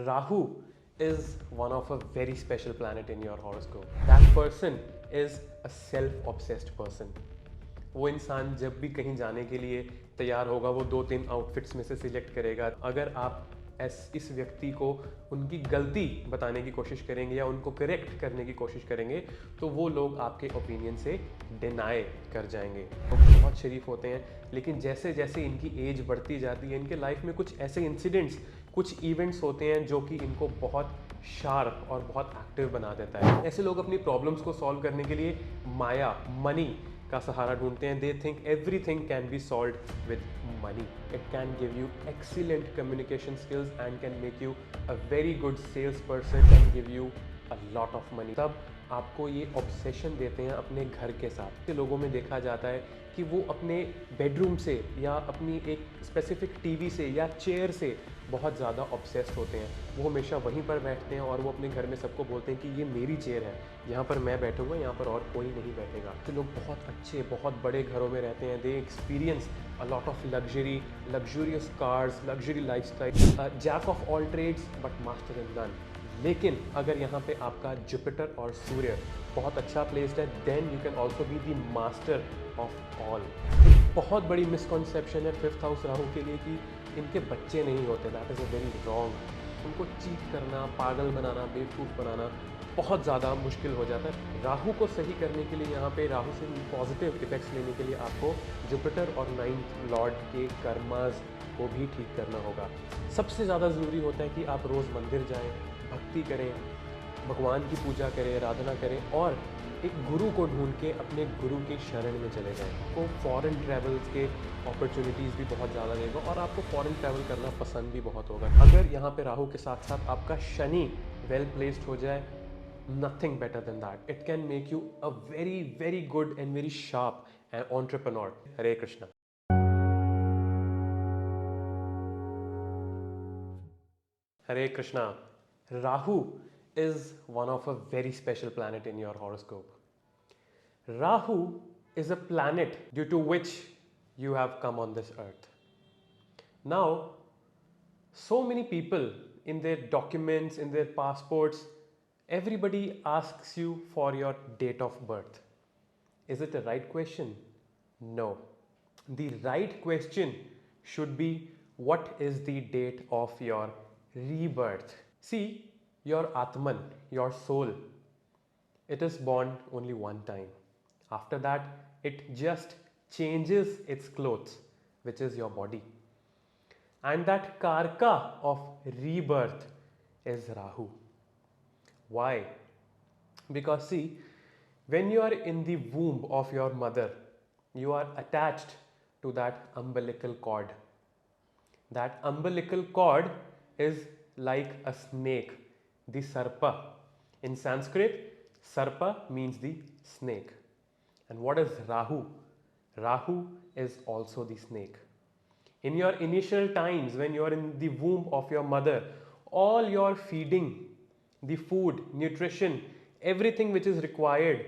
Rahu is one of a very special planet in your horoscope. That person is a self-obsessed person. वो इंसान जब भी कहीं जाने के लिए तैयार होगा वो 2-3 आउटफिट्स में से सिलेक्ट करेगा. अगर आप इस व्यक्ति को उनकी गलती बताने की कोशिश करेंगे या उनको करेक्ट करने की कोशिश करेंगे तो वो लोग आपके ओपिनियन से डिनाई कर जाएंगे. वो बहुत शरीफ होते हैं, लेकिन जैसे जैसे इनकी एज बढ़ती जाती है इनके लाइफ में कुछ ऐसे इंसिडेंट्स, कुछ इवेंट्स होते हैं जो कि इनको बहुत शार्प और बहुत एक्टिव बना देता है. ऐसे लोग अपनी प्रॉब्लम्स को सॉल्व करने के लिए माया, मनी का सहारा ढूंढते हैं. They think everything can be solved with money. It can give you excellent communication skills and can make you a very good sales person, can give you a lot of money. तब आपको ये obsession देते हैं अपने घर के साथ. लोगों में देखा जाता है कि वो अपने बेडरूम से या अपनी एक स्पेसिफिक टीवी से या चेयर से बहुत ज़्यादा ऑब्सेस्ड होते हैं. वो हमेशा वहीं पर बैठते हैं और वो अपने घर में सबको बोलते हैं कि ये मेरी चेयर है, यहाँ पर मैं बैठूंगा, यहाँ पर और कोई नहीं बैठेगा. तो लोग बहुत अच्छे, बहुत बड़े घरों में रहते हैं. They experience a lot of luxury, luxurious cars, luxury lifestyle, jack of all trades but master in none. लेकिन अगर यहाँ पे आपका जुपिटर और सूर्य बहुत अच्छा प्लेस्ड है, then you can also be the master of all. बहुत बड़ी मिसकॉन्सेप्शन है फिफ्थ हाउस राहु के लिए कि इनके बच्चे नहीं होते. That is a very wrong. उनको चीट करना, पागल बनाना, बेवकूफ़ बनाना बहुत ज़्यादा मुश्किल हो जाता है. राहु को सही करने के लिए यहाँ पे राहु से पॉजिटिव इफेक्ट्स लेने के लिए आपको जुपिटर और 9th लॉर्ड के कर्मास को भी ठीक करना होगा. सबसे ज़्यादा ज़रूरी होता है कि आप रोज़ मंदिर जाएं, भक्ति करें, भगवान की पूजा करें, आराधना करें और एक गुरु को ढूंढ के अपने गुरु के शरण में चले जाएं. आपको फॉरेन ट्रैवल्स के अपॉर्चुनिटीज़ भी बहुत ज़्यादा देगा और आपको फॉरेन ट्रैवल करना पसंद भी बहुत होगा. अगर यहाँ पे राहु के साथ साथ आपका शनि वेल प्लेस्ड हो जाए, nothing better than that. It can make you a very very good and very sharp entrepreneur. Hare Krishna. Hare Krishna. Rahu is one of a very special planet in your horoscope. Rahu is a planet due to which you have come on this earth. Now, so many people in their documents, in their passports, everybody asks you for your date of birth. Is it a right question? No. The right question should be, what is the date of your rebirth? See, your Atman, your soul, it is born only one time. After that, it just changes its clothes, which is your body. And that karka of rebirth is Rahu. Why? Because see, when you are in the womb of your mother, you are attached to that umbilical cord. That umbilical cord is like a snake, the sarpa. In Sanskrit, sarpa means the snake. And what is Rahu? Rahu is also the snake. In your initial times, when you are in the womb of your mother, all your feeding, the food, nutrition, everything which is required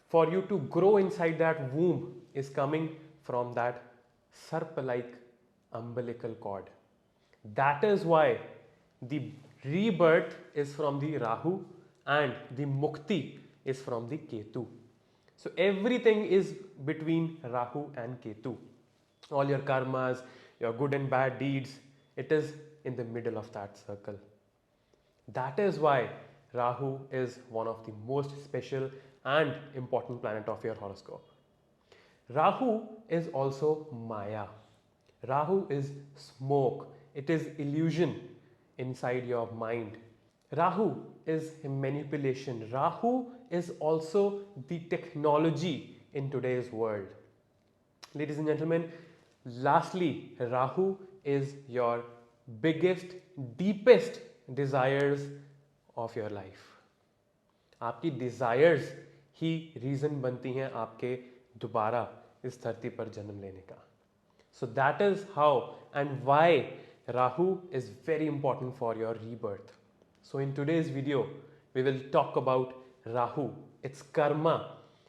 for you to grow inside that womb is coming from that sarp-like umbilical cord. That is why the rebirth is from the Rahu and the Mukti is from the Ketu. So everything is between Rahu and Ketu. All your karmas, your good and bad deeds, it is in the middle of that circle. That is why Rahu is one of the most special and important planet of your horoscope. Rahu is also Maya. Rahu is smoke. It is illusion inside your mind. Rahu is manipulation. Rahu is also the technology in today's world. Ladies and gentlemen, lastly, Rahu is your biggest, deepest desires of your life. आपकी desires ही reason बनती हैं आपके दोबारा इस धरती पर जन्म लेने का. So that is how and why Rahu is very important for your rebirth. So in today's video, we will talk about Rahu, its karma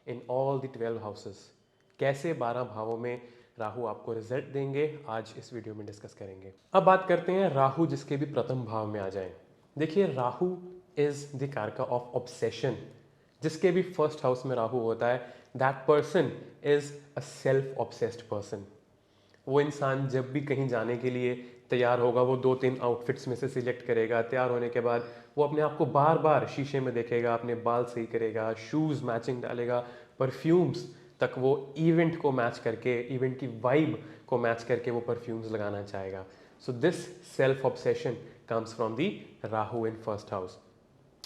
in all the 12 houses. कैसे 12 भावों में राहु आपको रिजल्ट देंगे, आज इस वीडियो में डिस्कस करेंगे। अब बात करते हैं राहु जिसके भी प्रथम भाव में आ जाएं। देखिए, राहु इज द कारका ऑफ ऑब्सेशन। जिसके भी फर्स्ट हाउस में राहु होता है, that person is a self obsessed person. वो इंसान जब भी कहीं जाने के लिए तैयार होगा, वो 2-3 आउटफिट्स में से सिलेक्ट करेगा। तैयार होने के बाद वो अपने आप को बार बार शीशे में देखेगा, अपने बाल सही करेगा, शूज़ मैचिंग डालेगा, परफ्यूम्स तक वो इवेंट को मैच करके, इवेंट की वाइब को मैच करके वो परफ्यूम्स लगाना चाहेगा। So this self obsession comes from the Rahu in first house.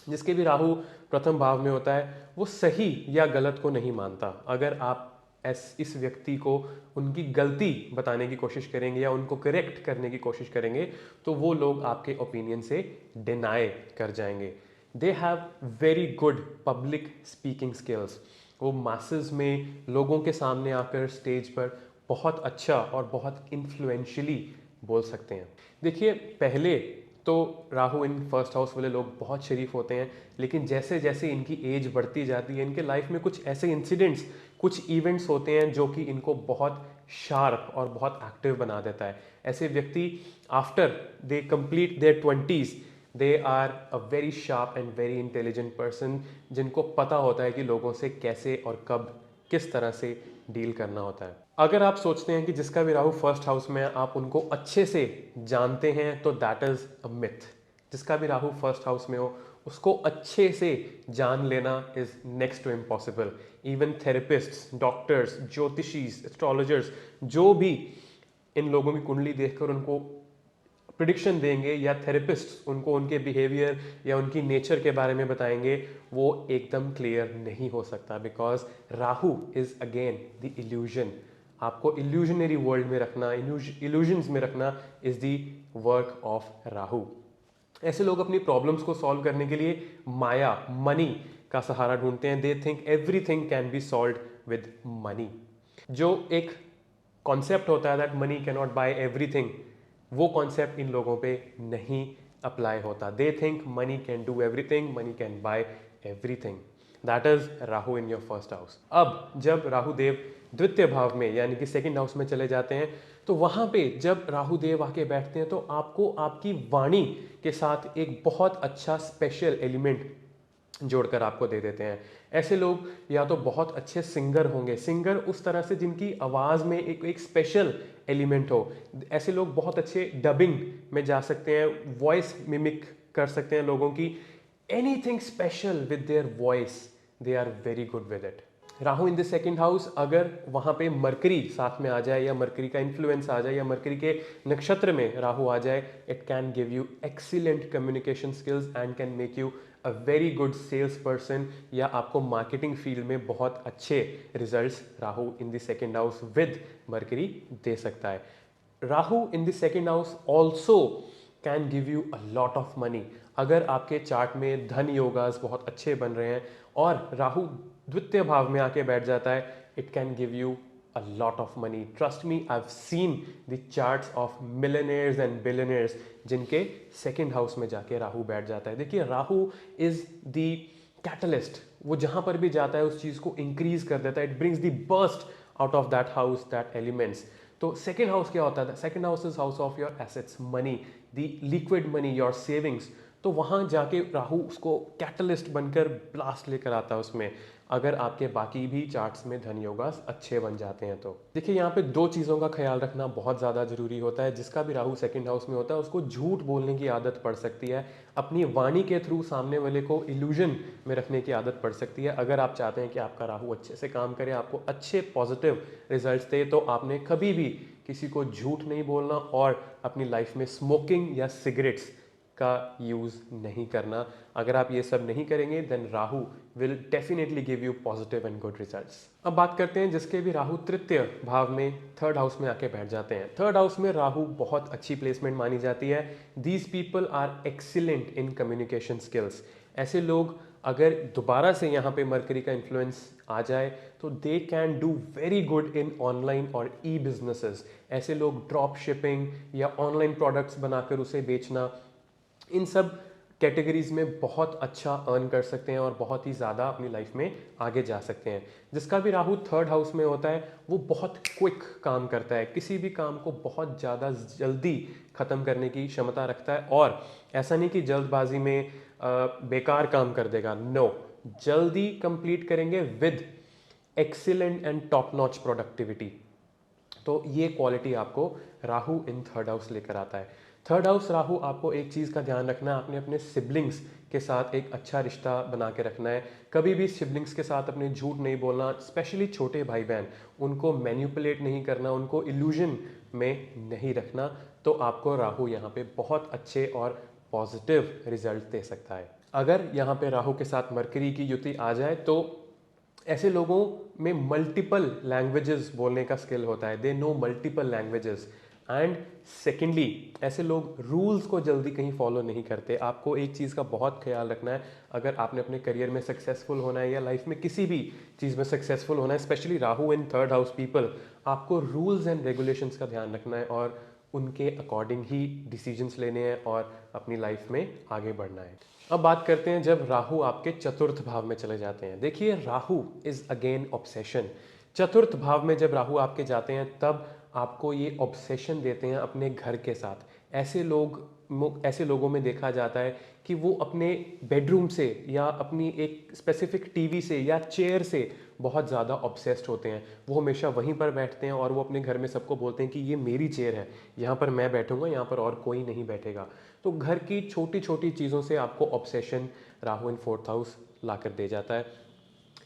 जिसके भी राहु प्रथम भाव में होता है, वो सही या गलत को नहीं मानता। अगर आप इस व्यक्ति को उनकी गलती बताने की कोशिश करेंगे या उनको करेक्ट करने की कोशिश करेंगे, तो वो लोग आपके ओपिनियन से डिनाई कर जाएंगे। They have very good public speaking skills. वो मासेस में लोगों के सामने आकर स्टेज पर बहुत अच्छा और बहुत इन्फ्लुएंशियली बोल सकते हैं। देखिए, पहले तो राहु इन फर्स्ट हाउस वाले लोग बहुत शरीफ होते हैं, लेकिन जैसे जैसे इनकी एज बढ़ती जाती है, इनके लाइफ में कुछ ऐसे इंसिडेंट्स, कुछ इवेंट्स होते हैं जो कि इनको बहुत शार्प और बहुत एक्टिव बना देता है। ऐसे व्यक्ति after they complete their 20s, they are a very sharp and very intelligent person, जिनको पता होता है कि लोगों से कैसे और कब किस तरह से डील करना होता है। अगर आप सोचते हैं कि जिसका भी राहु फर्स्ट हाउस में है आप उनको अच्छे से जानते हैं, तो दैट इज अ मिथ। जिसका भी राहु फर्स्ट हाउस में हो, उसको अच्छे से जान लेना is next to impossible. Even therapists, doctors, ज्योतिषीज, एस्ट्रोलॉजर्स, जो भी इन लोगों की कुंडली देखकर उनको प्रिडिक्शन देंगे, या थेरेपिस्ट उनको उनके बिहेवियर या उनकी नेचर के बारे में बताएंगे, वो एकदम क्लियर नहीं हो सकता। Because Rahu is again the illusion. आपको इल्यूजनरी वर्ल्ड में रखना, इल्यूजन्स में रखना is the work of Rahu. ऐसे लोग अपनी प्रॉब्लम्स को सॉल्व करने के लिए माया, मनी का सहारा ढूंढते हैं। They think everything can be solved with money. जो एक कॉन्सेप्ट होता है that money can not buy everything, वो कॉन्सेप्ट इन लोगों पे नहीं अप्लाई होता। They think money can do everything, money can buy everything. That is Rahu in your first house. अब जब राहु देव द्वितीय भाव में यानी कि सेकंड हाउस में चले जाते हैं, तो वहां पे जब राहु देव आके बैठते हैं, तो आपको आपकी वाणी के साथ एक बहुत अच्छा स्पेशल एलिमेंट जोड़कर आपको दे देते हैं। ऐसे लोग या तो बहुत अच्छे सिंगर होंगे, सिंगर उस तरह से जिनकी आवाज़ में एक स्पेशल एलिमेंट हो। ऐसे लोग बहुत अच्छे डबिंग में जा सकते हैं, वॉइस मिमिक कर सकते हैं लोगों की। Anything special with their voice, they are very good with it. Rahu in the second house, अगर वहां पे मरकरी साथ में आ जाए, या मरकरी का इन्फ्लुएंस आ जाए, या मरकरी के नक्षत्र में राहु आ जाए, it can give you excellent communication skills and can make you a very good sales person, या आपको मार्केटिंग फील्ड में बहुत अच्छे results Rahu in the second house with Mercury दे सकता है। Rahu in the second house also can give you a lot of money. अगर आपके चार्ट में धन योगास बहुत अच्छे बन रहे हैं और राहु द्वितीय भाव में आके बैठ जाता है, it can give you a lot of money. Trust me, I've seen the charts of millionaires and billionaires जिनके सेकंड हाउस में जाके राहु बैठ जाता है। देखिए, राहु इज द कैटलिस्ट। वो जहां पर भी जाता है उस चीज को इंक्रीज कर देता है। It brings the burst out of that house, that elements. तो सेकंड हाउस क्या होता है? Second house is house of your assets, money, the liquid money, your savings. तो वहां जाके राहु उसको कैटलिस्ट बनकर ब्लास्ट लेकर आता है उसमें, अगर आपके बाकी भी चार्ट्स में धन योगास अच्छे बन जाते हैं। तो देखिए, यहाँ पे दो चीज़ों का ख्याल रखना बहुत ज़्यादा जरूरी होता है। जिसका भी राहु सेकंड हाउस में होता है, उसको झूठ बोलने की आदत पड़ सकती है। अपनी वाणी के थ्रू सामने वाले को इल्यूजन में रखने की आदत पड़ सकती है। अगर आप चाहते हैं कि आपका राहु अच्छे से काम करे, आपको अच्छे पॉजिटिव रिजल्ट्स दे, तो आपने कभी भी किसी को झूठ नहीं बोलना और अपनी लाइफ में स्मोकिंग या सिगरेट्स का यूज नहीं करना। अगर आप ये सब नहीं करेंगे, then Rahu will definitely give you positive and good results. अब बात करते हैं जिसके भी राहु तृतीय भाव में थर्ड हाउस में आके बैठ जाते हैं। थर्ड हाउस में राहु बहुत अच्छी प्लेसमेंट मानी जाती है। These people are excellent in communication skills. ऐसे लोग अगर दोबारा से यहाँ पे मरकरी का इन्फ्लुएंस आ जाए, तो they can do very good in online और ई बिजनेसेस। ऐसे लोग ड्रॉप शिपिंग या ऑनलाइन प्रोडक्ट्स बनाकर उसे बेचना, इन सब कैटेगरीज में बहुत अच्छा अर्न कर सकते हैं और बहुत ही ज़्यादा अपनी लाइफ में आगे जा सकते हैं। जिसका भी राहु थर्ड हाउस में होता है वो बहुत क्विक काम करता है, किसी भी काम को बहुत ज़्यादा जल्दी ख़त्म करने की क्षमता रखता है। और ऐसा नहीं कि जल्दबाजी में बेकार काम कर देगा, नो, जल्दी कंप्लीट करेंगे with excellent and top notch productivity. तो ये क्वालिटी आपको राहु इन थर्ड हाउस लेकर आता है। थर्ड हाउस राहु आपको एक चीज़ का ध्यान रखना है, आपने अपने सिबलिंग्स के साथ एक अच्छा रिश्ता बना के रखना है। कभी भी सिबलिंग्स के साथ अपने झूठ नहीं बोलना, स्पेशली छोटे भाई बहन, उनको मैन्युपुलेट नहीं करना, उनको इल्यूजन में नहीं रखना। तो आपको राहु यहाँ पे बहुत अच्छे और पॉजिटिव रिजल्ट दे सकता है। अगर यहाँ पे राहु के साथ मरकरी की युति आ जाए तो ऐसे लोगों में मल्टीपल लैंग्वेजेस बोलने का स्किल होता है, they know multiple languages. And secondly, ऐसे लोग रूल्स को जल्दी कहीं फॉलो नहीं करते। आपको एक चीज़ का बहुत ख्याल रखना है, अगर आपने अपने करियर में सक्सेसफुल होना है या लाइफ में किसी भी चीज़ में सक्सेसफुल होना है, specially Rahu in third house people, आपको रूल्स एंड रेगुलेशंस का ध्यान रखना है और उनके अकॉर्डिंग ही डिसीजंस लेने हैं और अपनी लाइफ में आगे बढ़ना है। अब बात करते हैं जब राहु आपके चतुर्थ भाव में चले जाते हैं। देखिए, राहु इज अगेन ऑब्सेशन। चतुर्थ भाव में जब राहु आपके जाते हैं तब आपको ये ऑब्सेशन देते हैं अपने घर के साथ। ऐसे लोगों में देखा जाता है कि वो अपने बेडरूम से या अपनी एक स्पेसिफिक टीवी से या चेयर से बहुत ज़्यादा ऑब्सेस्ड होते हैं। वो हमेशा वहीं पर बैठते हैं और वो अपने घर में सबको बोलते हैं कि ये मेरी चेयर है, यहाँ पर मैं बैठूंगा, यहाँ पर और कोई नहीं बैठेगा। तो घर की छोटी छोटी चीज़ों से आपको obsession Rahu in fourth house ला कर दे जाता है।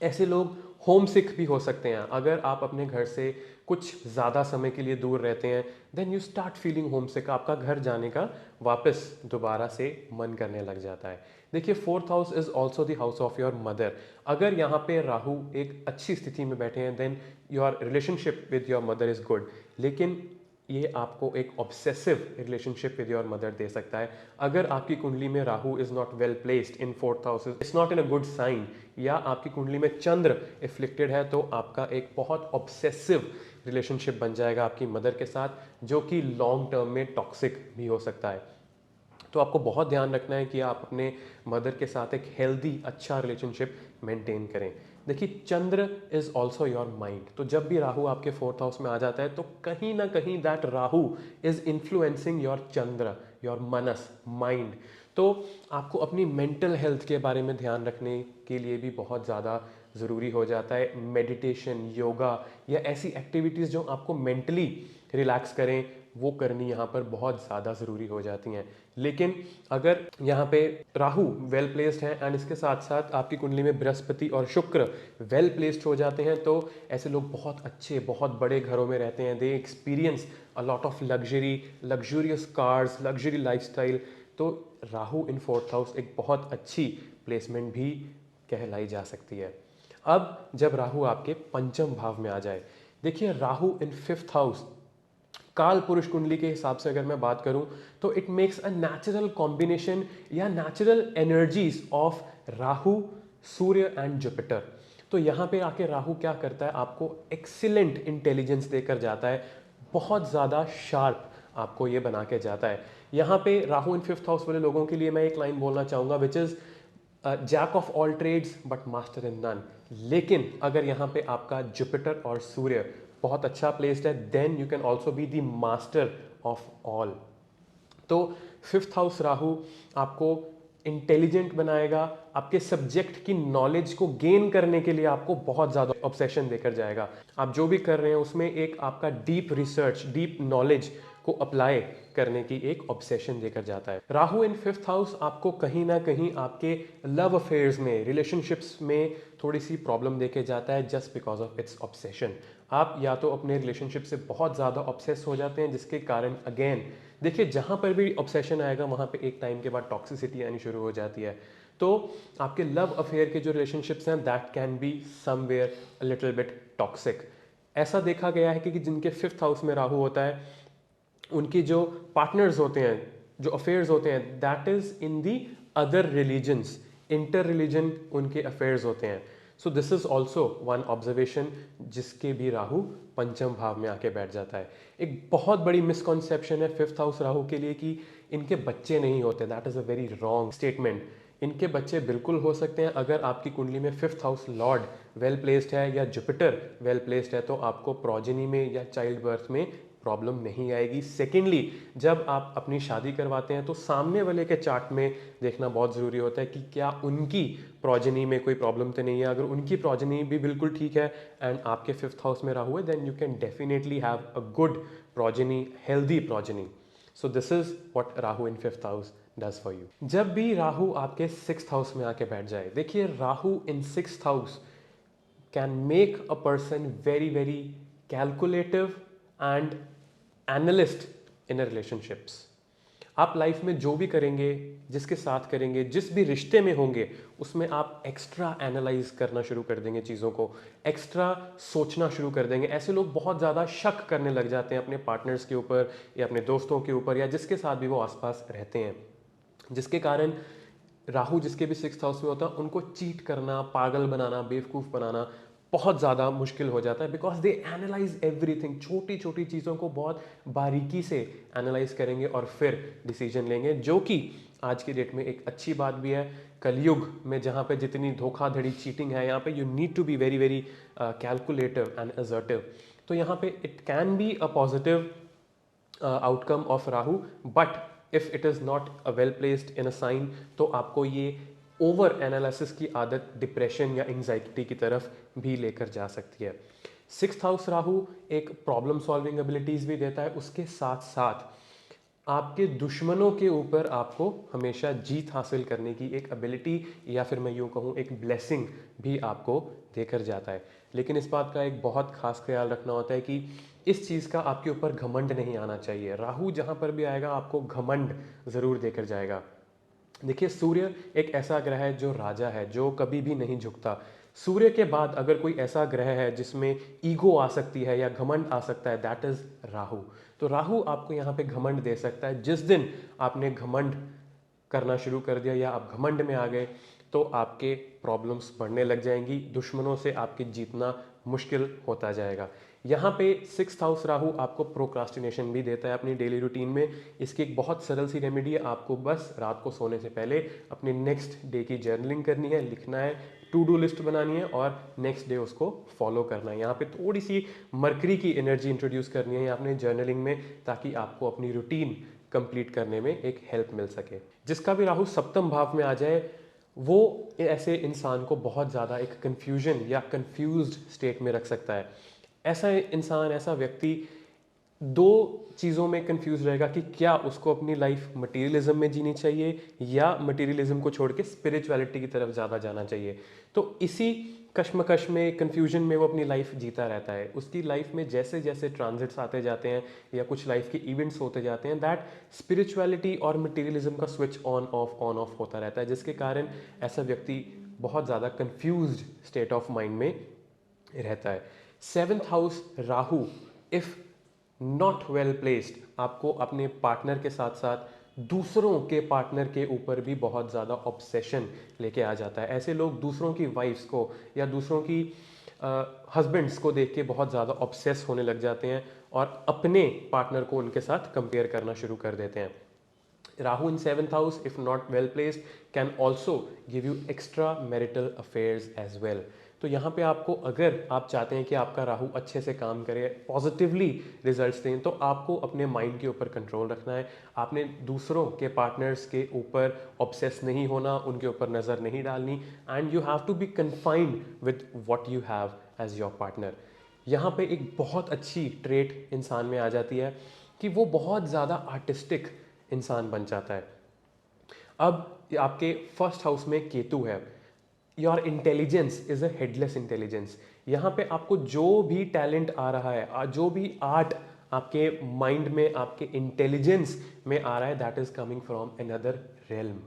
ऐसे लोग होम सिक भी हो सकते हैं। अगर आप अपने घर से कुछ ज़्यादा समय के लिए दूर रहते हैं, then you start feeling home sick. आपका घर जाने का वापस दोबारा से मन करने लग जाता है। देखिए, fourth house is also the house of your mother. अगर यहाँ पे राहु एक अच्छी स्थिति में बैठे हैं, then your relationship with your mother is good. लेकिन ये आपको एक obsessive relationship with your mother दे सकता है। अगर आपकी कुंडली में Rahu is not well placed in fourth house, it's not in a good sign, या आपकी कुंडली में चंद्र इफ्लिक्टेड है, तो आपका एक बहुत ऑब्सेसिव रिलेशनशिप बन जाएगा आपकी मदर के साथ, जो कि लॉन्ग टर्म में टॉक्सिक भी हो सकता है। तो आपको बहुत ध्यान रखना है कि आप अपने मदर के साथ एक हेल्दी अच्छा रिलेशनशिप मेंटेन करें। देखिए, चंद्र इज ऑल्सो योर माइंड। तो जब भी राहु आपके फोर्थ हाउस में आ जाता है तो कहीं ना कहीं that Rahu is influencing your Chandra, your Manas, mind. तो आपको अपनी मेंटल हेल्थ के बारे में ध्यान रखने के लिए भी बहुत ज़्यादा ज़रूरी हो जाता है। मेडिटेशन, योगा या ऐसी एक्टिविटीज़ जो आपको मेंटली रिलैक्स करें, वो करनी यहाँ पर बहुत ज़्यादा ज़रूरी हो जाती हैं। लेकिन अगर यहाँ पे राहु वेल प्लेस्ड है एंड इसके साथ साथ आपकी कुंडली में बृहस्पति और शुक्र वेल प्लेस्ड हो जाते हैं, तो ऐसे लोग बहुत अच्छे, बहुत बड़े घरों में रहते हैं। They experience a lot of luxury, luxurious cars, luxury lifestyle. तो राहु इन फोर्थ हाउस एक बहुत अच्छी प्लेसमेंट भी कहलाई जा सकती है। अब जब राहु आपके पंचम भाव में आ जाए, देखिए, राहु इन फिफ्थ हाउस, काल पुरुष कुंडली के हिसाब से अगर मैं बात करूं तो it makes a natural combination या natural energies of Rahu, Surya and Jupiter. तो यहाँ पे आके राहु क्या करता है, आपको एक्सीलेंट इंटेलिजेंस देकर जाता है, बहुत ज़्यादा शार्प आपको ये बना के जाता है। यहाँ पे राहु इन फिफ्थ हाउस वाले लोगों के लिए मैं एक लाइन बोलना चाहूँगा, which is jack of all trades but master in none. लेकिन अगर यहाँ पे आपका जुपिटर और सूर्य बहुत अच्छा प्लेस्ड है, then you can also be the master of all. तो फिफ्थ हाउस राहु आपको इंटेलिजेंट बनाएगा, आपके सब्जेक्ट की नॉलेज को गेन करने के लिए आपको बहुत ज़्यादा ऑब्सेशन देकर जाएगा। आप जो भी कर रहे हैं उसमें एक आपका डीप रिसर्च, डीप नॉलेज को अप्लाई करने की एक ऑब्सेशन देकर जाता है। राहु इन फिफ्थ हाउस आपको कहीं ना कहीं आपके लव अफेयर्स में, रिलेशनशिप्स में थोड़ी सी प्रॉब्लम देके जाता है, just because of its obsession. आप या तो अपने रिलेशनशिप से बहुत ज़्यादा ऑब्सेस हो जाते हैं, जिसके कारण अगेन देखिए, जहाँ पर भी ऑब्सेशन आएगा वहाँ पे एक टाइम के बाद टॉक्सिसिटी आनी शुरू हो जाती है। तो आपके लव अफेयर के जो रिलेशनशिप्स हैं, that can be somewhere a little bit toxic. ऐसा देखा गया है कि जिनके फिफ्थ हाउस में राहु होता है, उनकी जो पार्टनर्स होते हैं, जो अफेयर्स होते हैं, that is in the other religions, inter religion उनके अफेयर्स होते हैं। So this is also one observation जिसके भी राहु पंचम भाव में आके बैठ जाता है। एक बहुत बड़ी मिसकॉन्सेप्शन है फिफ्थ हाउस राहु के लिए कि इनके बच्चे नहीं होते। That is a very wrong statement. इनके बच्चे बिल्कुल हो सकते हैं अगर आपकी कुंडली में fifth house Lord well placed है या जुपिटर वेल प्लेस्ड है, तो आपको प्रोजेनी में या चाइल्ड बर्थ में प्रॉब्लम नहीं आएगी। सेकेंडली, जब आप अपनी शादी करवाते हैं तो सामने वाले के चार्ट में देखना बहुत ज़रूरी होता है कि क्या उनकी प्रोजेनी में कोई प्रॉब्लम तो नहीं है। अगर उनकी प्रोजेनी भी बिल्कुल ठीक है एंड आपके फिफ्थ हाउस में राहु है, then you can definitely have a good progeny, healthy progeny. So this is what Rahu in fifth house does for you. जब भी राहु आपके सिक्स्थ हाउस में आके बैठ जाए, देखिए Rahu in sixth house can make a person very very calculative and analyst in a relationships। आप life में जो भी करेंगे, जिसके साथ करेंगे, जिस भी रिश्ते में होंगे, उसमें आप एक्स्ट्रा एनालाइज करना शुरू कर देंगे, चीज़ों को एक्स्ट्रा सोचना शुरू कर देंगे। ऐसे लोग बहुत ज़्यादा शक करने लग जाते हैं अपने पार्टनर्स के ऊपर या अपने दोस्तों के ऊपर या जिसके साथ भी वो आसपास रहते हैं, जिसके कारण राहु जिसके भी सिक्स्थ हाउस में होता है उनको चीट करना, पागल बनाना, बेवकूफ़ बनाना बहुत ज़्यादा मुश्किल हो जाता है। बिकॉज दे एनालाइज एवरीथिंग, छोटी छोटी चीज़ों को बहुत बारीकी से एनालाइज करेंगे और फिर डिसीजन लेंगे, जो कि आज की डेट में एक अच्छी बात भी है। कलयुग में जहाँ पे जितनी धोखाधड़ी, चीटिंग है, यहाँ पे you need to be very very calculative and assertive. तो यहाँ पे it can be a positive outcome of Rahu, but if it is not a well placed in a sign, तो आपको ये ओवर एनालिसिस की आदत डिप्रेशन या एंजाइटी की तरफ भी लेकर जा सकती है। सिक्स्थ हाउस राहु एक प्रॉब्लम सॉल्विंग एबिलिटीज़ भी देता है, उसके साथ साथ आपके दुश्मनों के ऊपर आपको हमेशा जीत हासिल करने की एक एबिलिटी या फिर मैं यूँ कहूँ एक ब्लेसिंग भी आपको देकर जाता है। लेकिन इस बात का एक बहुत खास ख्याल रखना होता है कि इस चीज़ का आपके ऊपर घमंड नहीं आना चाहिए। राहु जहाँ पर भी आएगा आपको घमंड ज़रूर देकर जाएगा। देखिए सूर्य एक ऐसा ग्रह है जो राजा है, जो कभी भी नहीं झुकता। सूर्य के बाद अगर कोई ऐसा ग्रह है जिसमें ईगो आ सकती है या घमंड आ सकता है, दैट इज राहु। तो राहु आपको यहाँ पे घमंड दे सकता है। जिस दिन आपने घमंड करना शुरू कर दिया या आप घमंड में आ गए, तो आपके प्रॉब्लम्स बढ़ने लग जाएंगी, दुश्मनों से आपके जीतना मुश्किल होता जाएगा। यहाँ पे सिक्स्थ हाउस राहु आपको प्रोक्रास्टिनेशन भी देता है अपनी डेली रूटीन में। इसकी एक बहुत सरल सी रेमेडी है, आपको बस रात को सोने से पहले अपने नेक्स्ट डे की जर्नलिंग करनी है, लिखना है, टू डू लिस्ट बनानी है और नेक्स्ट डे उसको फॉलो करना है। यहाँ पे थोड़ी सी मरकरी की एनर्जी इंट्रोड्यूस करनी है अपने जर्नलिंग में, ताकि आपको अपनी रूटीन कंप्लीट करने में एक हेल्प मिल सके। जिसका भी राहु सप्तम भाव में आ जाए, वो ऐसे इंसान को बहुत ज़्यादा एक कन्फ्यूजन या कन्फ्यूज्ड स्टेट में रख सकता है। ऐसा इंसान, ऐसा व्यक्ति दो चीज़ों में कंफ्यूज रहेगा कि क्या उसको अपनी लाइफ मटेरियलिज्म में जीनी चाहिए या मटेरियलिज्म को छोड़ के स्पिरिचुअलिटी की तरफ ज़्यादा जाना चाहिए। तो इसी कश्मकश में, कंफ्यूजन में वो अपनी लाइफ जीता रहता है। उसकी लाइफ में जैसे जैसे ट्रांजिट्स आते जाते हैं या कुछ लाइफ के इवेंट्स होते जाते हैं, दैट स्पिरिचुअलिटी और मटेरियलिज्म का स्विच ऑन ऑफ होता रहता है, जिसके कारण ऐसा व्यक्ति बहुत ज़्यादा कंफ्यूज्ड स्टेट ऑफ माइंड में रहता है। Seventh house Rahu if not well placed आपको अपने पार्टनर के साथ साथ दूसरों के पार्टनर के ऊपर भी बहुत ज़्यादा ऑब्सेशन लेके आ जाता है। ऐसे लोग दूसरों की वाइफ्स को या दूसरों की हस्बैंड्स को देख के बहुत ज़्यादा ऑब्सेस होने लग जाते हैं और अपने पार्टनर को उनके साथ कंपेयर करना शुरू कर देते हैं। Rahu in seventh house if not well placed can also give you extra marital affairs as well. तो यहाँ पे आपको, अगर आप चाहते हैं कि आपका राहु अच्छे से काम करे, पॉजिटिवली रिजल्ट्स दें, तो आपको अपने माइंड के ऊपर कंट्रोल रखना है। आपने दूसरों के पार्टनर्स के ऊपर ऑब्सेस नहीं होना, उनके ऊपर नज़र नहीं डालनी, and you have to be confined with what you have as your partner. यहाँ पे एक बहुत अच्छी ट्रेट इंसान में आ जाती है कि वो बहुत ज़्यादा आर्टिस्टिक इंसान बन जाता है। अब आपके फर्स्ट हाउस में केतु है। Your intelligence is a headless intelligence. यहाँ पे आपको जो भी टैलेंट आ रहा है, जो भी आर्ट आपके माइंड में, आपके इंटेलिजेंस में आ रहा है, that is coming from another realm.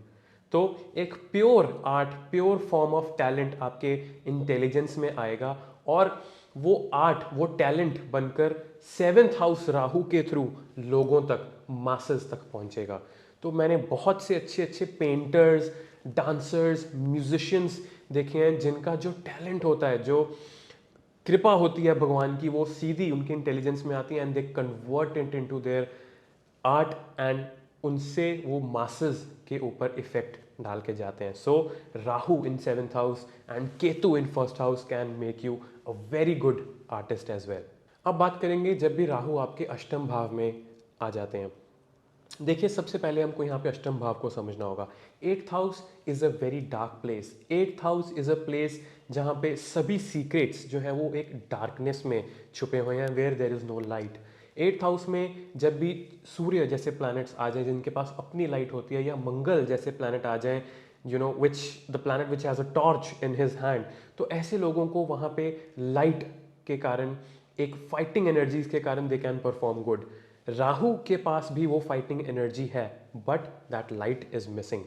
तो एक pure art, pure form of talent आपके इंटेलिजेंस में आएगा और वो आर्ट, वो टैलेंट बनकर सेवेंथ हाउस राहु के थ्रू लोगों तक, मासेस तक पहुंचेगा। तो मैंने बहुत से अच्छे अच्छे पेंटर्स, डांसर्स, म्यूजिशियंस देखे हैं जिनका जो टैलेंट होता है, जो कृपा होती है भगवान की, वो सीधी उनके इंटेलिजेंस में आती है and they convert it into their art and उनसे वो मासेस के ऊपर इफेक्ट डाल के जाते हैं. So Rahu in 7th house and Ketu in 1st house can make you a very good artist as well. अब बात करेंगे जब भी राहु आपके अष्टम भाव में आ जाते हैं. देखिए, सबसे पहले हमको यहाँ पे अष्टम भाव को समझना होगा. 8th house is a very dark place. 8th house is a place जहाँ पे सभी सीक्रेट्स जो है वो एक डार्कनेस में छुपे हुए हैं, where there is no light. 8th house में जब भी सूर्य जैसे प्लैनेट्स आ जाए जिनके पास अपनी लाइट होती है, या मंगल जैसे प्लैनेट आ जाए, you know which the planet which has a torch in his hand, तो ऐसे लोगों को वहाँ पे लाइट के कारण, एक फाइटिंग एनर्जीज के कारण they can perform good. Rahu के पास भी वो फाइटिंग एनर्जी है, but that light is missing.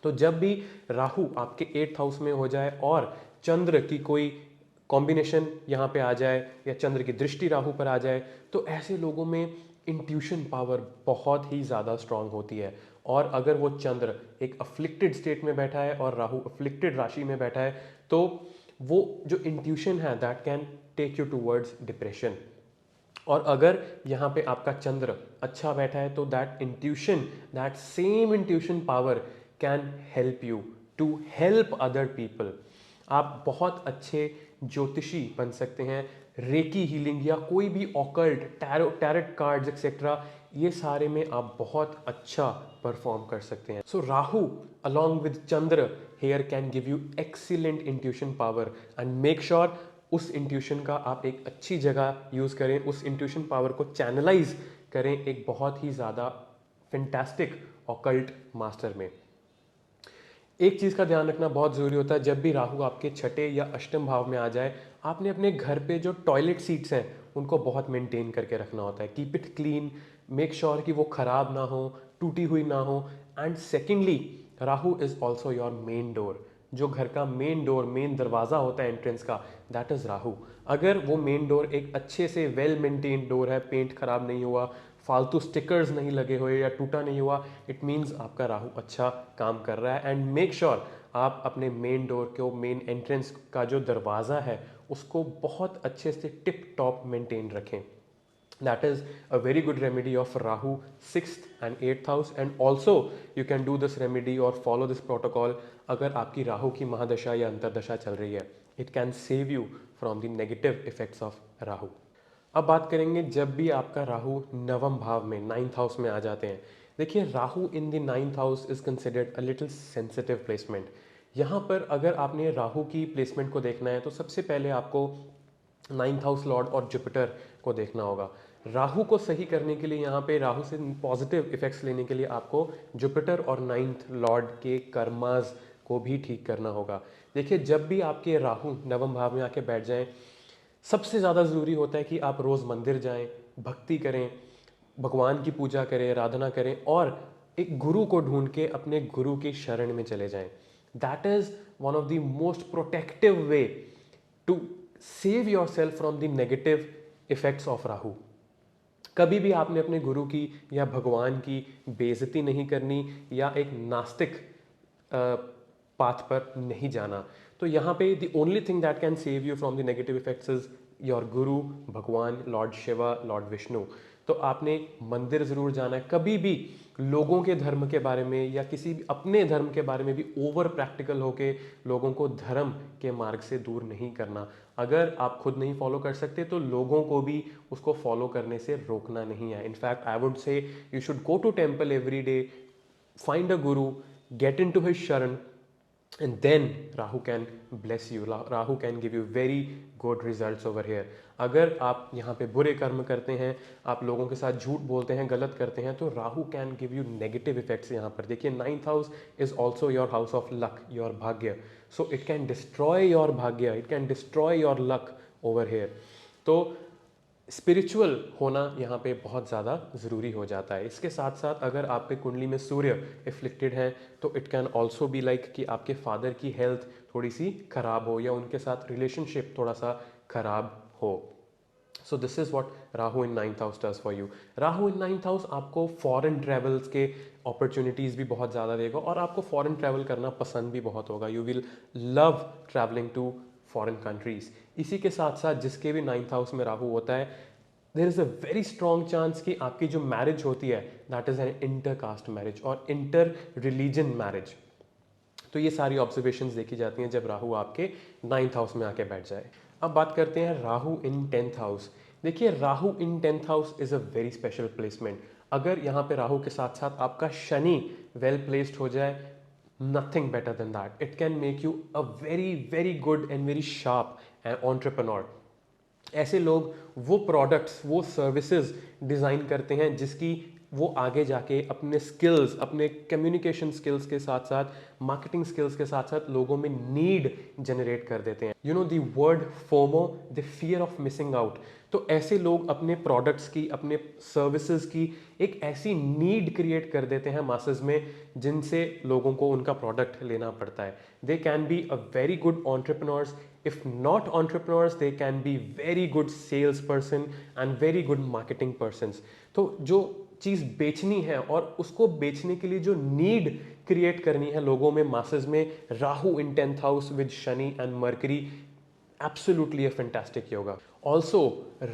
तो जब भी राहु आपके 8th हाउस में हो जाए और चंद्र की कोई कॉम्बिनेशन यहाँ पे आ जाए, या चंद्र की दृष्टि राहु पर आ जाए, तो ऐसे लोगों में इंट्यूशन पावर बहुत ही ज़्यादा स्ट्रांग होती है. और अगर वो चंद्र एक अफ्लिक्टेड स्टेट में बैठा है और राहु अफ्लिक्टेड राशि में बैठा है, तो वो जो इंट्यूशन है that can take you towards depression. और अगर यहाँ पे आपका चंद्र अच्छा बैठा है, तो that intuition, that same intuition power can help you to help other people. आप बहुत अच्छे ज्योतिषी बन सकते हैं. रेकी हीलिंग या कोई भी ऑकल्ट, टैरोट कार्ड्स एक्सेट्रा, ये सारे में आप बहुत अच्छा परफॉर्म कर सकते हैं. So Rahu along with Chandra here can give you excellent intuition power and make sure उस इंट्यूशन का आप एक अच्छी जगह यूज़ करें, उस इंट्यूशन पावर को चैनलाइज करें एक बहुत ही ज़्यादा फैंटास्टिक ऑकल्ट मास्टर में. एक चीज़ का ध्यान रखना बहुत ज़रूरी होता है, जब भी राहु आपके छठे या अष्टम भाव में आ जाए, आपने अपने घर पे जो टॉयलेट सीट्स हैं उनको बहुत मेंटेन करके रखना होता है. Keep it clean, make sure कि वो ख़राब ना हो, टूटी हुई ना हो. And secondly, Rahu is also your main door. जो घर का मेन डोर, मेन दरवाज़ा होता है एंट्रेंस का, दैट इज़ राहु. अगर वो मेन डोर एक अच्छे से वेल मेंटेन्ड डोर है, पेंट खराब नहीं हुआ, फालतू स्टिकर्स नहीं लगे हुए या टूटा नहीं हुआ, इट मीन्स आपका राहु अच्छा काम कर रहा है. एंड मेक श्योर आप अपने मेन डोर को, मेन एंट्रेंस का जो दरवाज़ा है, उसको बहुत अच्छे से टिप टॉप मेंटेन रखें. That is a very good remedy of Rahu 6th and 8th house, and also you can do this remedy or follow this protocol अगर आपकी राहु की महादशा या अंतरदशा चल रही है. It can save you from the negative effects of Rahu. अब बात करेंगे जब भी आपका राहु नवम भाव में, 9th हाउस में आ जाते हैं. देखिए, Rahu in the 9th house is considered a little sensitive placement. यहाँ पर अगर आपने राहु की प्लेसमेंट को देखना है, तो सबसे पहले आपको 9th हाउस लॉर्ड और जुपिटर को देखना होगा. राहु को सही करने के लिए, यहाँ पे राहु से पॉजिटिव इफेक्ट्स लेने के लिए आपको जुपिटर और 9th लॉर्ड के कर्माज को भी ठीक करना होगा. देखिए, जब भी आपके राहु नवम भाव में आके बैठ जाएं, सबसे ज़्यादा ज़रूरी होता है कि आप रोज़ मंदिर जाएं, भक्ति करें, भगवान की पूजा करें, आराधना करें, और एक गुरु को ढूंढ के अपने गुरु की शरण में चले जाएं. That is one of the most protective way to save yourself from the negative effects of Rahu. कभी भी आपने अपने गुरु की या भगवान की बेइज्जती नहीं करनी, या एक नास्तिक पाथ पर नहीं जाना. तो यहाँ पे the only thing that can save you from the negative effects is your गुरु, भगवान, लॉर्ड शिवा, लॉर्ड विष्णु. तो आपने मंदिर ज़रूर जाना है. कभी भी लोगों के धर्म के बारे में या किसी भी अपने धर्म के बारे में भी ओवर प्रैक्टिकल होके लोगों को धर्म के मार्ग से दूर नहीं करना. अगर आप खुद नहीं फॉलो कर सकते, तो लोगों को भी उसको फॉलो करने से रोकना नहीं है. In fact I would say you should go to temple every day, find a guru, get into his sharan, and then Rahu can bless you. Rahu can give you very good results over here. अगर आप यहाँ पे बुरे कर्म करते हैं, आप लोगों के साथ झूठ बोलते हैं, गलत करते हैं, तो Rahu can give you negative effects. यहाँ पर देखिए, 9th house is also your house of luck, your bhagya. So it can destroy your bhagya, it can destroy your luck over here. तो स्पिरिचुअल होना यहाँ पे बहुत ज़्यादा ज़रूरी हो जाता है. इसके साथ साथ अगर आपके कुंडली में सूर्य इफ्लिक्टेड है, तो it can also be like कि आपके फादर की हेल्थ थोड़ी सी खराब हो, या उनके साथ रिलेशनशिप थोड़ा सा खराब हो. सो this is what Rahu in ninth house does for you. Rahu in ninth house आपको फॉरेन ट्रेवल्स के अपॉर्चुनिटीज़ भी बहुत ज़्यादा देगा और आपको फॉरेन ट्रैवल करना पसंद भी बहुत होगा. You will love travelling to foreign countries. इसी के साथ साथ जिसके भी नाइन्थ हाउस में राहु होता है, there is a very strong chance कि आपकी जो मैरिज होती है that is an inter caste marriage और इंटर रिलीजन मैरिज. तो ये सारी ऑब्जर्वेशंस देखी जाती हैं जब राहु आपके नाइन्थ हाउस में आके बैठ जाए. अब बात करते हैं राहु इन टेंथ हाउस. देखिए, Rahu in tenth house is a very special placement. अगर यहाँ पे राहु के साथ साथ आपका शनि वेल प्लेस्ड हो जाए, nothing better than that. It can make you a very very good and very sharp entrepreneur. ऐसे लोग वो प्रोडक्ट्स, वो सर्विसेज डिज़ाइन करते हैं जिसकी वो आगे जाके अपने स्किल्स, अपने कम्युनिकेशन स्किल्स के साथ साथ मार्केटिंग स्किल्स के साथ साथ लोगों में नीड जनरेट कर देते हैं. You know the word FOMO, the fear of missing out. तो ऐसे लोग अपने प्रोडक्ट्स की, अपने सर्विसेज की एक ऐसी नीड क्रिएट कर देते हैं मासेस में जिनसे लोगों को उनका प्रोडक्ट लेना पड़ता है. They can be a very good entrepreneurs. If not entrepreneurs, they can be very good salesperson and very good marketing persons. तो जो चीज़ बेचनी है और उसको बेचने के लिए जो नीड क्रिएट करनी है लोगों में, मासेस में, Rahu in tenth house with Shani and mercury, absolutely a fantastic yoga. Also,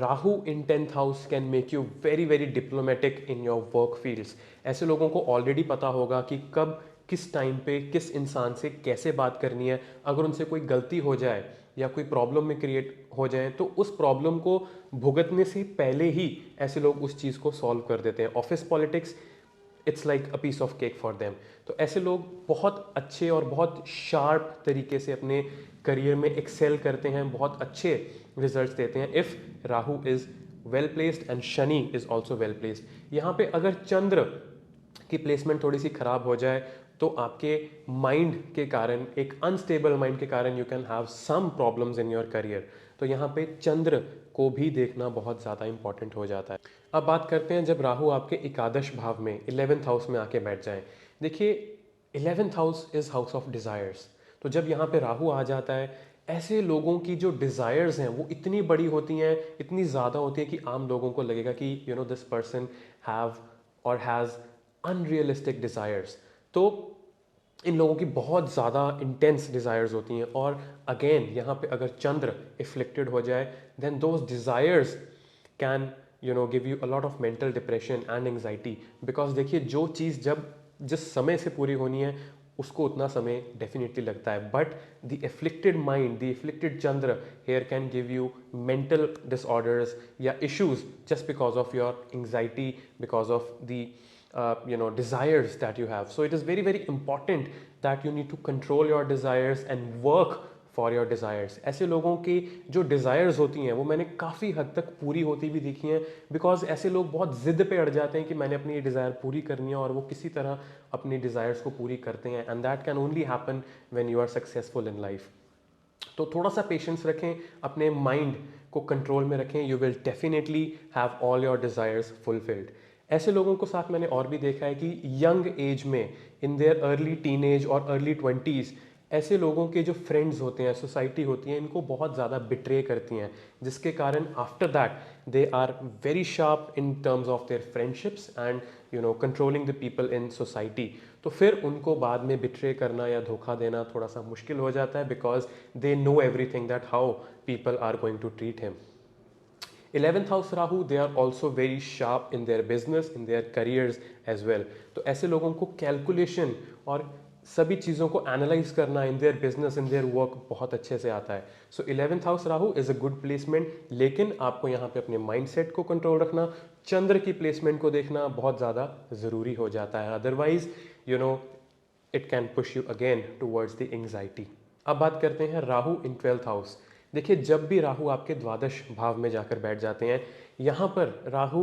Rahu in 10th house can make you very very diplomatic in your work fields. ऐसे लोगों को ऑलरेडी पता होगा कि कब, किस टाइम पे, किस इंसान से कैसे बात करनी है. अगर उनसे कोई गलती हो जाए या कोई प्रॉब्लम में क्रिएट हो जाए तो उस प्रॉब्लम को भुगतने से पहले ही ऐसे लोग उस चीज़ को सॉल्व कर देते हैं. Office politics, it's like a piece of cake for them. तो ऐसे लोग बहुत अच्छे और बहुत शार्प तरीके से अपने करियर में एक्सेल करते हैं, बहुत अच्छे रिजल्ट्स देते हैं if Rahu is well placed and Shani is also well placed. यहाँ पे अगर चंद्र की प्लेसमेंट थोड़ी सी खराब हो जाए तो आपके माइंड के कारण, एक अनस्टेबल माइंड के कारण, you can have some problems in your career. तो यहाँ पे चंद्र को भी देखना बहुत ज़्यादा इंपॉर्टेंट हो जाता है. अब बात करते हैं जब राहु आपके एकादश भाव में 11th हाउस में आके बैठ जाए. देखिए, 11th house is house of desires. तो जब यहाँ पे राहु आ जाता है, ऐसे लोगों की जो डिज़ायर्स हैं वो इतनी बड़ी होती हैं, इतनी ज़्यादा होती है कि आम लोगों को लगेगा कि you know this person have और हैज़ अनरियलिस्टिक डिज़ायर्स. तो इन लोगों की बहुत ज़्यादा इंटेंस डिज़ायर्स होती हैं. और अगेन यहाँ पे अगर चंद्र इफ्लिक्टेड हो जाए then those desires can give you a lot of mental depression and anxiety. Because देखिए, जो चीज़ जब जिस समय से पूरी होनी है उसको उतना समय डेफिनेटली लगता है. But the afflicted mind, the afflicted Chandra here can give you mental disorders या issues just because of your anxiety, because of the desires that you have. So it is very very important that you need to control your desires and work for your desires. ऐसे लोगों की जो desires होती हैं वो मैंने काफ़ी हद तक पूरी होती भी देखी हैं, because ऐसे लोग बहुत ज़िद पे अड़ जाते हैं कि मैंने अपनी ये desire पूरी करनी है और वो किसी तरह अपनी desires को पूरी करते हैं. and that can only happen when you are successful in life. तो थोड़ा सा पेशेंस रखें, अपने माइंड को कंट्रोल में रखें. You will definitely have all your desires fulfilled. ऐसे लोगों को साथ मैंने और भी देखा है कि यंग एज में, इन देयर अर्ली टीनेज और अर्ली 20s, ऐसे लोगों के जो फ्रेंड्स होते हैं, सोसाइटी होती हैं, इनको बहुत ज़्यादा बिट्रे करती हैं, जिसके कारण after that they are very sharp in terms of their friendships and controlling the people in society. तो फिर उनको बाद में बिट्रे करना या धोखा देना थोड़ा सा मुश्किल हो जाता है, because they know everything that how people are going to treat him. 11th house Rahu, they are also very sharp in their business, in their careers as well. तो ऐसे लोगों को कैलकुलेशन और सभी चीज़ों को एनालाइज करना in their business, in their work बहुत अच्छे से आता है. सो 11th house Rahu is a good placement, लेकिन आपको यहाँ पे अपने माइंडसेट को कंट्रोल रखना, चंद्र की प्लेसमेंट को देखना बहुत ज़्यादा ज़रूरी हो जाता है. Otherwise it can push you again towards the anxiety. अब बात करते हैं राहु इन 12th हाउस. देखिए, जब भी राहु आपके द्वादश भाव में जाकर बैठ जाते हैं, यहाँ पर राहु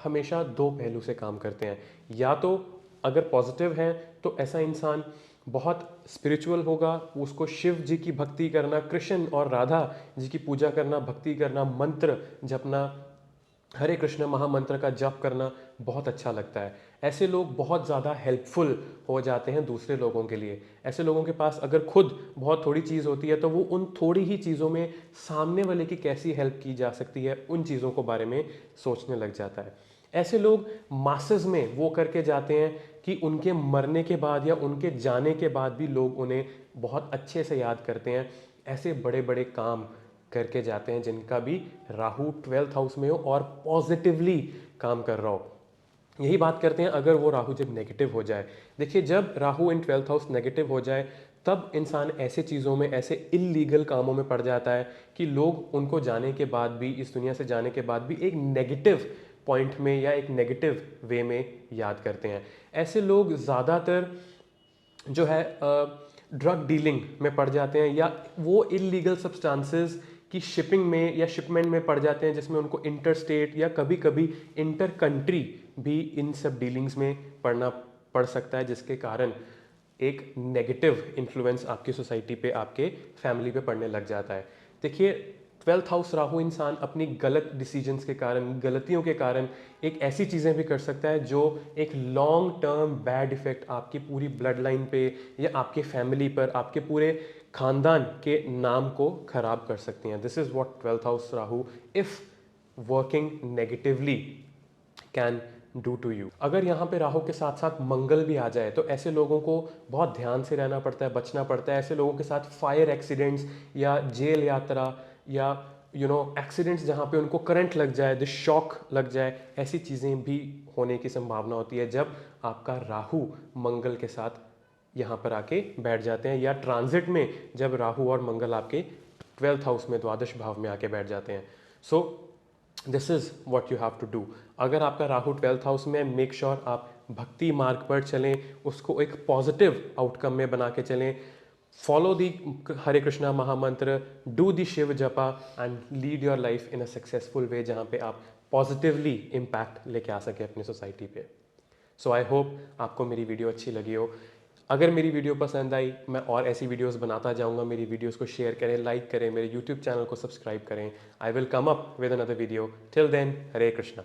हमेशा दो पहलू से काम करते हैं. या तो अगर पॉजिटिव हैं तो ऐसा इंसान बहुत स्पिरिचुअल होगा, उसको शिव जी की भक्ति करना, कृष्ण और राधा जी की पूजा करना, भक्ति करना, मंत्र जपना, हरे कृष्ण महामंत्र का जप करना बहुत अच्छा लगता है। ऐसे लोग बहुत ज़्यादा हेल्पफुल हो जाते हैं दूसरे लोगों के लिए। ऐसे लोगों के पास अगर खुद बहुत थोड़ी चीज़ होती है तो वो उन थोड़ी ही चीज़ों में सामने वाले की कैसी हेल्प की जा सकती है उन चीज़ों को बारे में सोचने लग जाता है। ऐसे लोग मासेस में वो करके जाते हैं कि उनके मरने के बाद या उनके जाने के बाद भी लोग उन्हें बहुत अच्छे से याद करते हैं। ऐसे बड़े बड़े काम करके जाते हैं जिनका भी राहु 12th हाउस में हो और पॉजिटिवली काम कर रहा हो। यही बात करते हैं अगर वो राहु जब नेगेटिव हो जाए। देखिए, जब राहु इन 12th हाउस नेगेटिव हो जाए तब इंसान ऐसे चीज़ों में, ऐसे इलीगल कामों में पड़ जाता है कि लोग उनको जाने के बाद भी, इस दुनिया से जाने के बाद भी एक नेगेटिव पॉइंट में या एक नेगेटिव वे में याद करते हैं। ऐसे लोग ज़्यादातर जो है ड्रग डीलिंग में पड़ जाते हैं या वो इलीगल सब्सटेंसेस की शिपिंग में या शिपमेंट में पड़ जाते हैं जिसमें उनको इंटर स्टेट या कभी कभी इंटर कंट्री भी इन सब डीलिंग्स में पड़ना पड़ सकता है, जिसके कारण एक नेगेटिव इन्फ्लुएंस आपकी सोसाइटी पे, आपके फैमिली पे पड़ने लग जाता है। देखिए, 12th हाउस राहु इंसान अपनी गलत डिसीजंस के कारण, गलतियों के कारण एक ऐसी चीज़ें भी कर सकता है जो एक लॉन्ग टर्म बैड इफेक्ट आपकी पूरी ब्लड लाइन पे या आपके फैमिली पर, आपके पूरे खानदान के नाम को खराब कर सकती हैं। This is what 12th house Rahu if working negatively can do to you. अगर यहाँ पे राहु के साथ साथ मंगल भी आ जाए तो ऐसे लोगों को बहुत ध्यान से रहना पड़ता है, बचना पड़ता है। ऐसे लोगों के साथ फायर एक्सीडेंट्स या जेल यात्रा या एक्सीडेंट्स जहाँ पे उनको करंट लग जाए, द शॉक लग जाए, ऐसी चीज़ें भी होने की संभावना होती है जब आपका राहु मंगल के साथ यहाँ पर आके बैठ जाते हैं, या ट्रांजिट में जब राहु और मंगल आपके 12th हाउस में, द्वादश भाव में आके बैठ जाते हैं। So this is what you have to do. अगर आपका राहु 12th हाउस में, मेक श्योर आप भक्ति मार्ग पर चलें, उसको एक पॉजिटिव आउटकम में बना के चलें। फॉलो दी हरे कृष्णा महामंत्र, do the Shiv japa and lead your life in a successful way जहाँ पे आप पॉजिटिवली इम्पैक्ट लेके आ सके अपनी सोसाइटी पे। सो आई होप आपको मेरी वीडियो अच्छी लगी हो। अगर मेरी वीडियो पसंद आई, मैं और ऐसी वीडियोस बनाता जाऊंगा। मेरी वीडियोस को शेयर करें, लाइक करें, मेरे यूट्यूब चैनल को सब्सक्राइब करें। I will come up with another video. Till then, Hare Krishna.